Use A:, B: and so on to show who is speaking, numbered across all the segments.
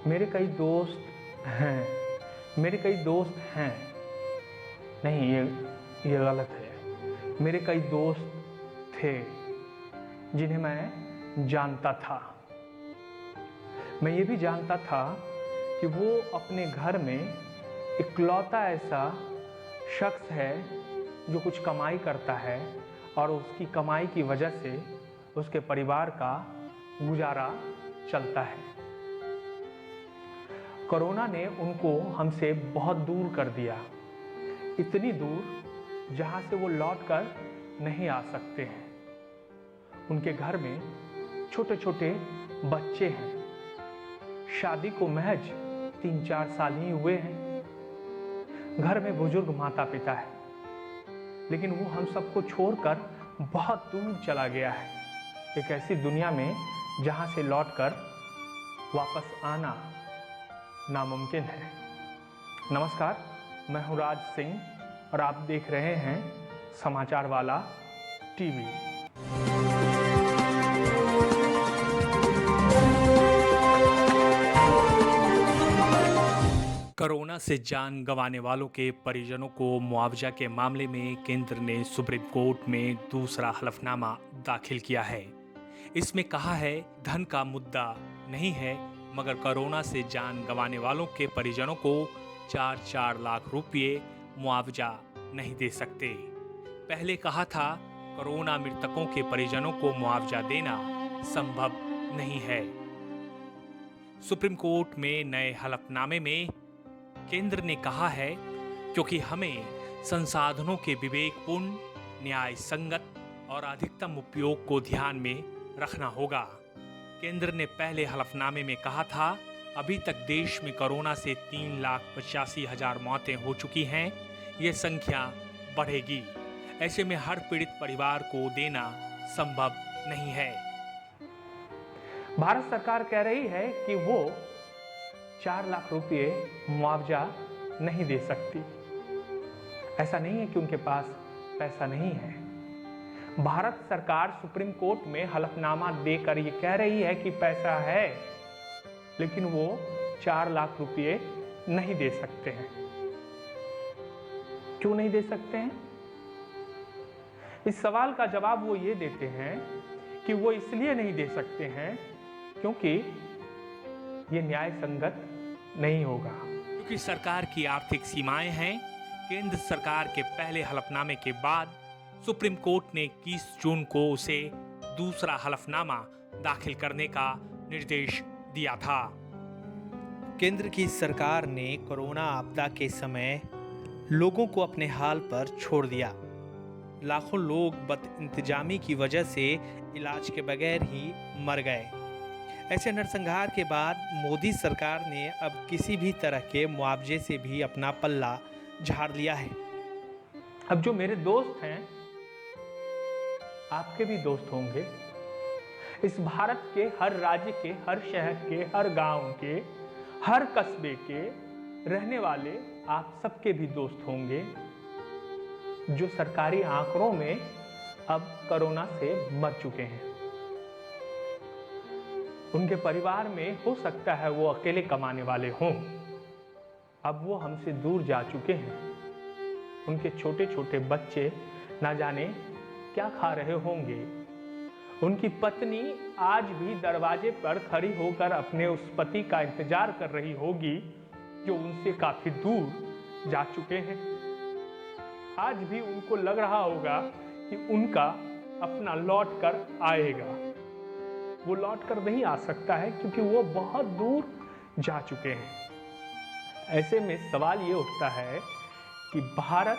A: मेरे कई दोस्त हैं। नहीं, ये गलत है। मेरे कई दोस्त थे जिन्हें मैं जानता था। मैं ये भी जानता था कि वो अपने घर में इकलौता ऐसा शख्स है जो कुछ कमाई करता है और उसकी कमाई की वजह से उसके परिवार का गुजारा चलता है। कोरोना ने उनको हमसे बहुत दूर कर दिया, इतनी दूर जहां से वो लौट कर नहीं आ सकते हैं। उनके घर में छोटे छोटे बच्चे हैं, शादी को महज 3-4 साल ही हुए हैं। घर में बुजुर्ग माता पिता है, लेकिन वो हम सबको छोड़कर बहुत दूर चला गया है, एक ऐसी दुनिया में जहां से लौटकर वापस आना नामुमकिन है। नमस्कार, मैं हूं राज सिंह और आप देख रहे हैं समाचार वाला टीवी।
B: कोरोना से जान गंवाने वालों के परिजनों को मुआवजा के मामले में केंद्र ने सुप्रीम कोर्ट में दूसरा हलफनामा दाखिल किया है। इसमें कहा है, धन का मुद्दा नहीं है, मगर कोरोना से जान गंवाने वालों के परिजनों को 4-4 लाख रुपये मुआवजा नहीं दे सकते। पहले कहा था, कोरोना मृतकों के परिजनों को मुआवजा देना संभव नहीं है। सुप्रीम कोर्ट में नए हलफनामे में केंद्र ने कहा है, क्योंकि हमें संसाधनों के विवेकपूर्ण, न्याय संगत और अधिकतम उपयोग को ध्यान में रखना होगा। केंद्र ने पहले हलफनामे में कहा था, अभी तक देश में कोरोना से 3,85,000 मौतें हो चुकी हैं। ये संख्या बढ़ेगी। ऐसे में हर पीड़ित परिवार को देना संभव नहीं है।
A: भारत सरकार कह रही है कि वो 4 लाख रुपये मुआवजा नहीं दे सकती। ऐसा नहीं है कि उनके पास पैसा नहीं है। भारत सरकार सुप्रीम कोर्ट में हलफनामा देकर ये कह रही है कि पैसा है, लेकिन वो 4 लाख रुपये नहीं दे सकते हैं। क्यों नहीं दे सकते हैं? इस सवाल का जवाब वो ये देते हैं कि वो इसलिए नहीं दे सकते हैं क्योंकि ये न्याय संगत नहीं होगा।
B: क्योंकि सरकार की आर्थिक सीमाएं हैं। केंद्र सरकार के पहले हलफनामे के बाद सुप्रीम कोर्ट ने 21 जून को उसे दूसरा हलफनामा दाखिल करने का निर्देश दिया था। केंद्र की सरकार ने कोरोना आपदा के समय लोगों को अपने हाल पर छोड़ दिया। लाखों लोग बदइंतजामी की वजह से इलाज के बगैर ही मर गए। ऐसे नरसंहार के बाद मोदी सरकार ने अब किसी भी तरह के मुआवजे से भी अपना पल्ला झाड़ लिया है।
A: अब जो मेरे दोस्त हैं, आपके भी दोस्त होंगे। इस भारत के हर राज्य के, हर शहर के, हर गांव के, हर कस्बे के रहने वाले आप सबके भी दोस्त होंगे जो सरकारी आंकड़ों में अब कोरोना से मर चुके हैं। उनके परिवार में हो सकता है वो अकेले कमाने वाले हों। अब वो हमसे दूर जा चुके हैं। उनके छोटे छोटे बच्चे ना जाने क्या खा रहे होंगे। उनकी पत्नी आज भी दरवाजे पर खड़ी होकर अपने उस पति का इंतजार कर रही होगी जो उनसे काफी दूर जा चुके हैं। आज भी उनको लग रहा होगा कि उनका अपना लौट कर आएगा। वो लौट कर नहीं आ सकता है क्योंकि वो बहुत दूर जा चुके हैं। ऐसे में सवाल ये उठता है कि भारत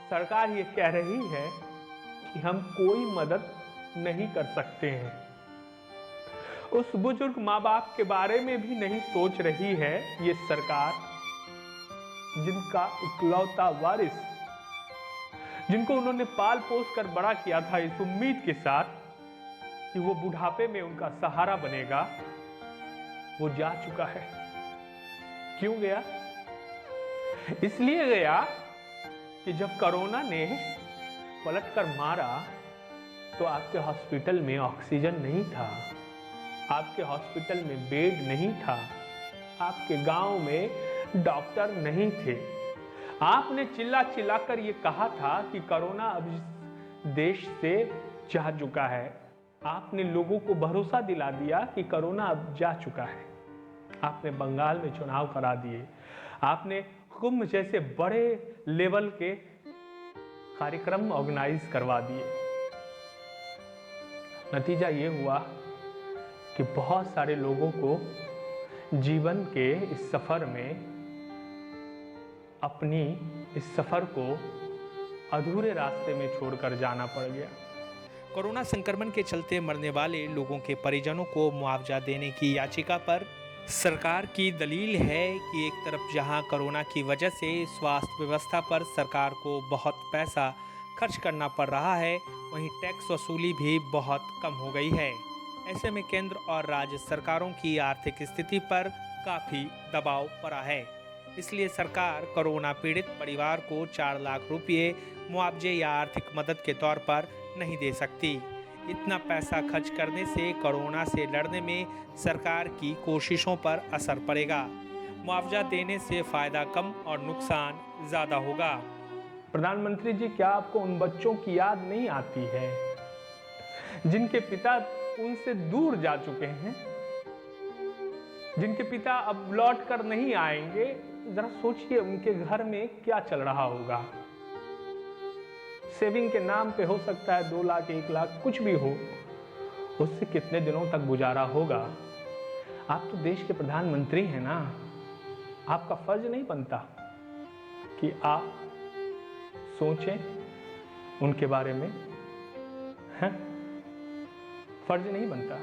A: सरकार ये कह रही है कि हम कोई मदद नहीं कर सकते हैं। उस बुजुर्ग माँ बाप के बारे में भी नहीं सोच रही है ये सरकार, जिनका इकलौता वारिस, जिनको उन्होंने पाल पोस कर बड़ा किया था इस उम्मीद के साथ कि वो बुढ़ापे में उनका सहारा बनेगा, वो जा चुका है। क्यों गया? इसलिए गया कि जब कोरोना ने पलट कर मारा तो आपके हॉस्पिटल में ऑक्सीजन नहीं था, आपके हॉस्पिटल में बेड नहीं था, आपके गांव में डॉक्टर नहीं थे। आपने चिल्ला चिल्लाकर ये कहा था कि कोरोना अब इस देश से जा चुका है। आपने लोगों को भरोसा दिला दिया कि कोरोना अब जा चुका है। आपने बंगाल में चुनाव करा दिए, आपने कुंभ जैसे बड़े लेवल के कार्यक्रम ऑर्गेनाइज करवा दिए। नतीजा ये हुआ कि बहुत सारे लोगों को जीवन के इस सफर में अपनी इस सफर को अधूरे रास्ते में छोड़कर जाना पड़ गया।
B: कोरोना संक्रमण के चलते मरने वाले लोगों के परिजनों को मुआवजा देने की याचिका पर सरकार की दलील है कि एक तरफ जहां कोरोना की वजह से स्वास्थ्य व्यवस्था पर सरकार को बहुत पैसा खर्च करना पड़ रहा है, वहीं टैक्स वसूली भी बहुत कम हो गई है। ऐसे में केंद्र और राज्य सरकारों की आर्थिक स्थिति पर काफ़ी दबाव पड़ा है। इसलिए सरकार कोरोना पीड़ित परिवार को 4 लाख रुपये मुआवजे या आर्थिक मदद के तौर पर नहीं दे सकती। इतना पैसा खर्च करने से कोरोना से लड़ने में सरकार की कोशिशों पर असर पड़ेगा। मुआवजा देने से फ़ायदा कम और नुकसान ज़्यादा होगा।
A: प्रधानमंत्री जी, क्या आपको उन बच्चों की याद नहीं आती है जिनके पिता उनसे दूर जा चुके हैं, जिनके पिता अब लौट कर नहीं आएंगे? जरा सोचिए उनके घर में क्या चल रहा होगा। सेविंग के नाम पे हो सकता है 2 लाख 1 लाख कुछ भी हो, उससे कितने दिनों तक गुजारा होगा? आप तो देश के प्रधानमंत्री हैं ना, आपका फर्ज नहीं बनता कि आप सोचें उनके बारे में? हैं? फर्ज नहीं बनता।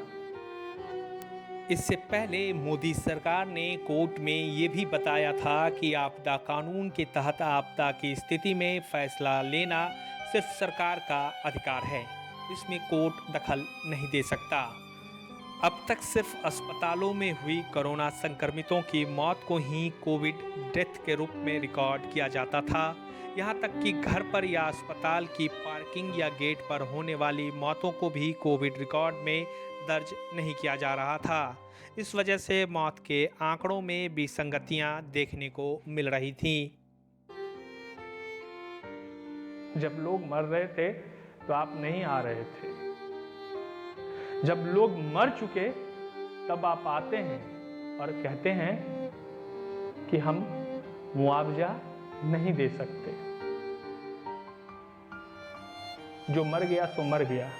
B: इससे पहले मोदी सरकार ने कोर्ट में ये भी बताया था कि आपदा कानून के तहत आपदा की स्थिति में फैसला लेना सिर्फ सरकार का अधिकार है, इसमें कोर्ट दखल नहीं दे सकता। अब तक सिर्फ अस्पतालों में हुई कोरोना संक्रमितों की मौत को ही कोविड डेथ के रूप में रिकॉर्ड किया जाता था। यहाँ तक कि घर पर या अस्पताल की पार्किंग या गेट पर होने वाली मौतों को भी कोविड रिकॉर्ड में दर्ज नहीं किया जा रहा था। इस वजह से मौत के आंकड़ों में विसंगतियां देखने को मिल रही थीं।
A: जब लोग मर रहे थे तो आप नहीं आ रहे थे, जब लोग मर चुके तब आप आते हैं और कहते हैं कि हम मुआवजा नहीं दे सकते। जो मर गया सो मर गया,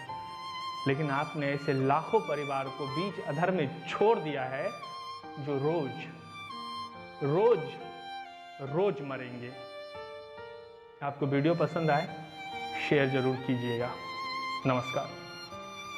A: लेकिन आपने ऐसे लाखों परिवार को बीच अधर में छोड़ दिया है जो रोज मरेंगे। आपको वीडियो पसंद आए शेयर जरूर कीजिएगा। नमस्कार।